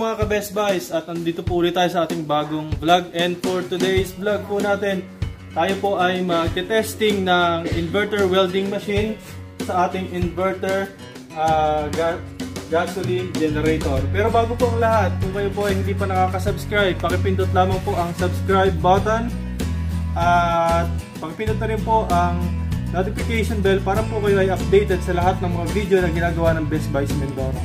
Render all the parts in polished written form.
mga ka-Best Buys, at nandito po ulit tayo sa ating bagong vlog. And for today's vlog po natin, tayo po ay mag-testing ng inverter welding machine sa ating inverter gasoline generator. Pero bago po ang lahat, kung kayo po ay hindi pa nakaka-subscribe, pakipindot lamang po ang subscribe button at pakipindot na rin po ang notification bell para po kayo ay updated sa lahat ng mga video na ginagawa ng Best Buys Mindoro.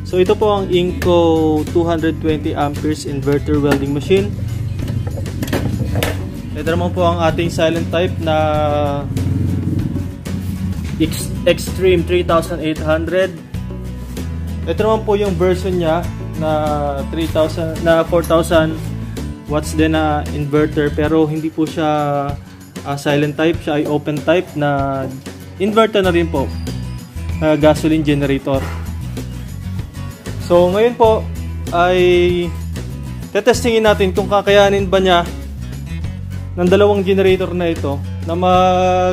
So ito po ang Inco 220 amperes inverter welding machine. Ito naman po ang ating silent type na Extreme 3800. Ito naman po yung version niya na 4000 watts din na inverter, pero hindi po siya silent type, siya ay open type na inverter na rin po, gasoline generator. So ngayon po ay tetestingin natin kung kakayanin ba niya ng dalawang generator na ito na magbuhay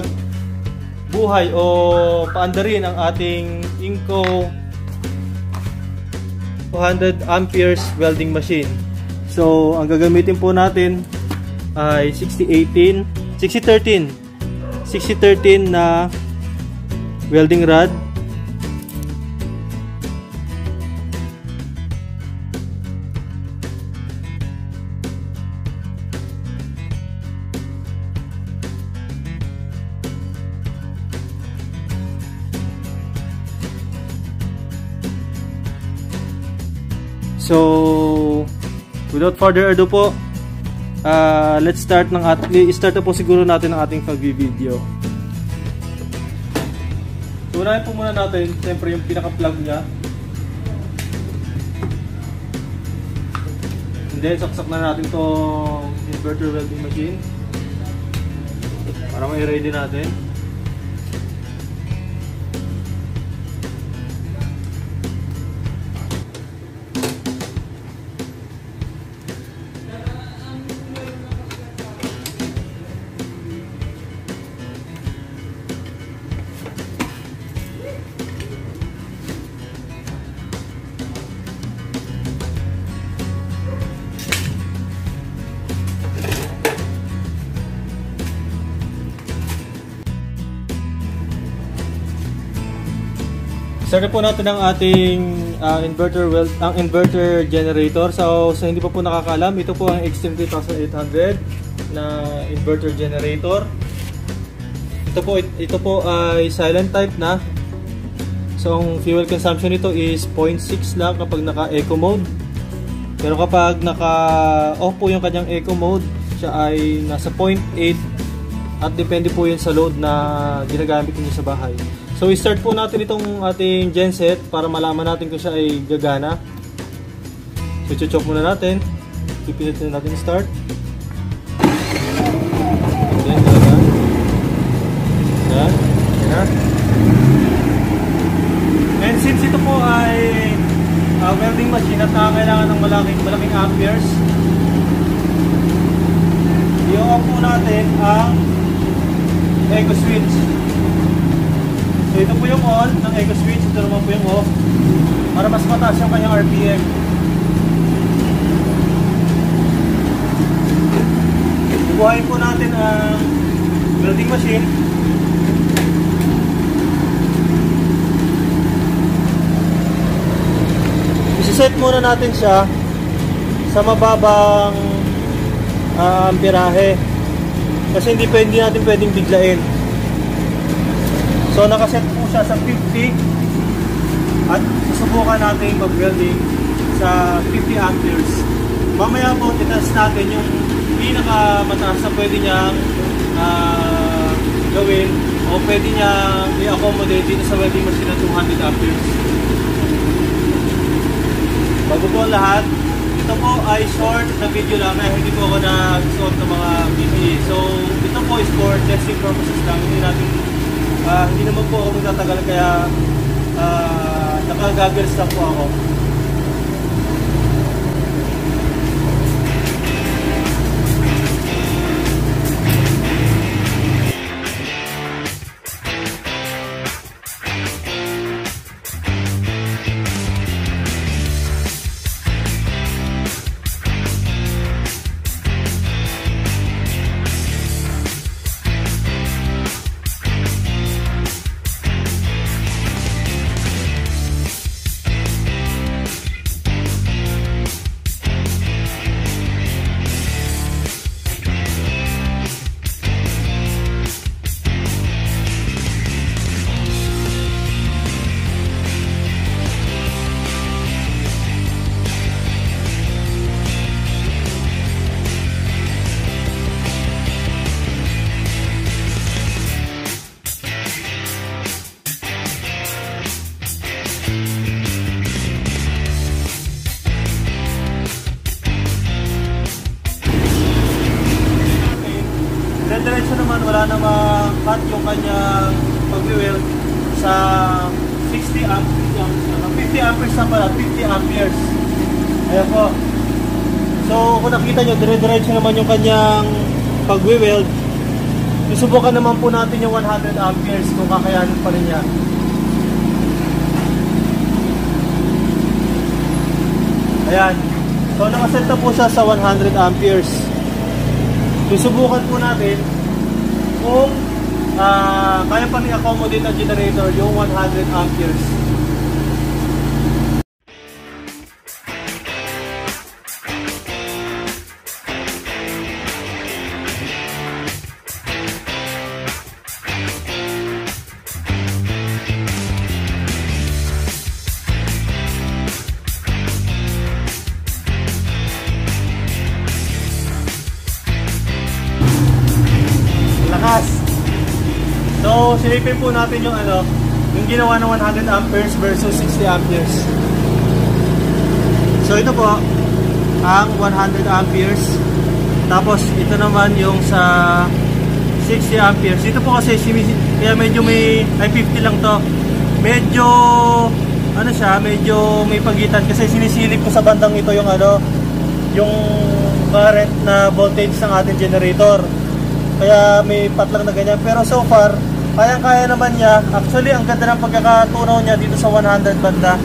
o paandarin ang ating Inco 200 amperes welding machine. So ang gagamitin po natin ay 6013 na welding rod. So, without further ado po, let's start na po siguro natin ang ating pag-video. So, unahin po muna natin, siyempre yung pinaka-plug niya. And then, saksak na natin itong inverter welding machine para ma-ready natin. Start po natin ang ating inverter generator. So sa hindi pa po nakakaalam, ito po ang Extreme 3800 na inverter generator. Ito po ay silent type na. So ang fuel consumption nito is 0.6 lang kapag naka-eco mode. Pero kapag naka-off po yung kanyang eco mode, siya ay nasa 0.8 at depende po yun sa load na ginagamit niyo sa bahay. So i-start po natin itong ating genset para malaman natin kung siya ay gagana. So i-chop muna natin. Pipindot na natin start. And then gagana. Yan. Yan. And since ito po ay welding machine at kailangan ng malaking amperes, i-off po natin ang eco switch. So ito po yung on ng eco switch, ito naman po yung off para mas mataas yung kanyang RPM. Bubuhayin po natin ang welding machine. Isiset muna natin siya sa mababang amperahe kasi hindi natin pwedeng biglain. So nakaset po siya sa 50 at susubukan natin mag-welding sa 50 amperes. Mamaya po titest natin yung pinakamataas na pwede niyang gawin o pwede niyang i-accommodate dito sa welding machine na 200 amperes. Bago po lahat, ito po ay short na video lang, hindi po ako nagsuot ng mga PPE. So ito po is for testing purposes lang. Hindi naman po ako magtatagal, kaya naka-goggles lang po ako. sana ma-cut yung kanyang pag-weld sa 60 amperes, 50 amperes na pala, 50 amperes. Ayan po. So kung nakita nyo, dire-diretso naman yung kanyang pag-weld. Susubukan naman po natin yung 100 amperes kung kakayanin pa rin niya. Ayan. So nakaset na po siya sa 100 amperes. Susubukan po natin kung kaya pa rin accommodate ang generator yung 100 amperes. So, silipin po natin yung yung ginawa ng 100 amperes versus 60 amperes. So, ito po ang 100 amperes. Tapos, ito naman yung sa 60 amperes. Ito po kasi, kaya medyo may 50 lang to. Medyo, medyo may pagitan. Kasi sinisilip ko sa bandang ito yung yung current na voltage ng ating generator. Kaya may patlang na ganyan. Pero so far, kayang-kaya naman niya. Actually, ang ganda ng pagkakatunaw niya dito sa 100 banda.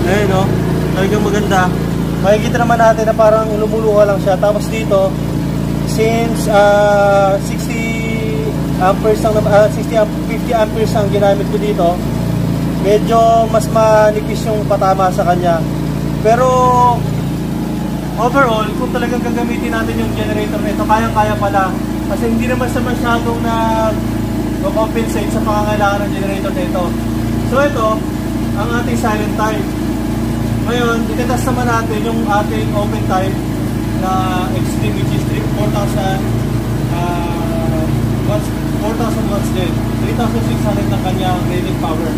Ayun, no? Talagang maganda. Makikita naman natin na parang lumuluha lang siya. Tapos dito, since 60 amperes ang 50 amperes ang ginamit ko dito, medyo mas manipis yung patama sa kanya. Pero overall, kung talagang gagamitin natin yung generator na ito, kayang-kaya pala. Kasi hindi naman sa masyadong compensate sa pangangailangan ng generator na ito. So ito, ang ating silent time. Ngayon, itetest naman natin yung ating open time na extreme, which is 4,000 watts din. 3,600 ng kanyang rated power.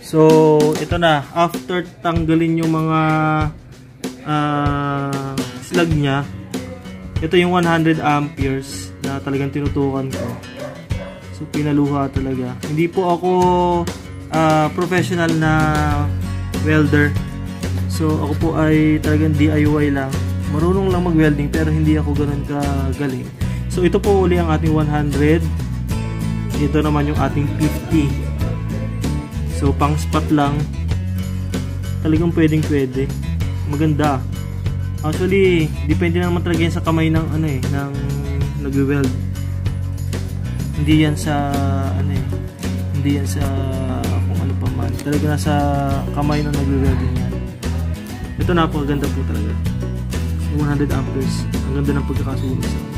So, ito na. After tanggalin yung mga slug niya, ito yung 100 amperes na talagang tinutukan ko. So, pinaluha talaga. Hindi po ako professional na welder. So, ako po ay talagang DIY lang. Marunong lang mag-welding pero hindi ako ganun kagaling. So, ito po uli ang ating 100. Ito naman yung ating 50. So pang spot lang, talagang pwede. Maganda. Actually, depende naman talaga yan sa kamay ng ng nagwe-weld. Hindi yan sa hindi yan sa kung ano pa man. Talaga nasa kamay ng nagwe-welding yan. Ito napakaganda po talaga. 100 amperes. Ang ganda ng pagkakasunog sa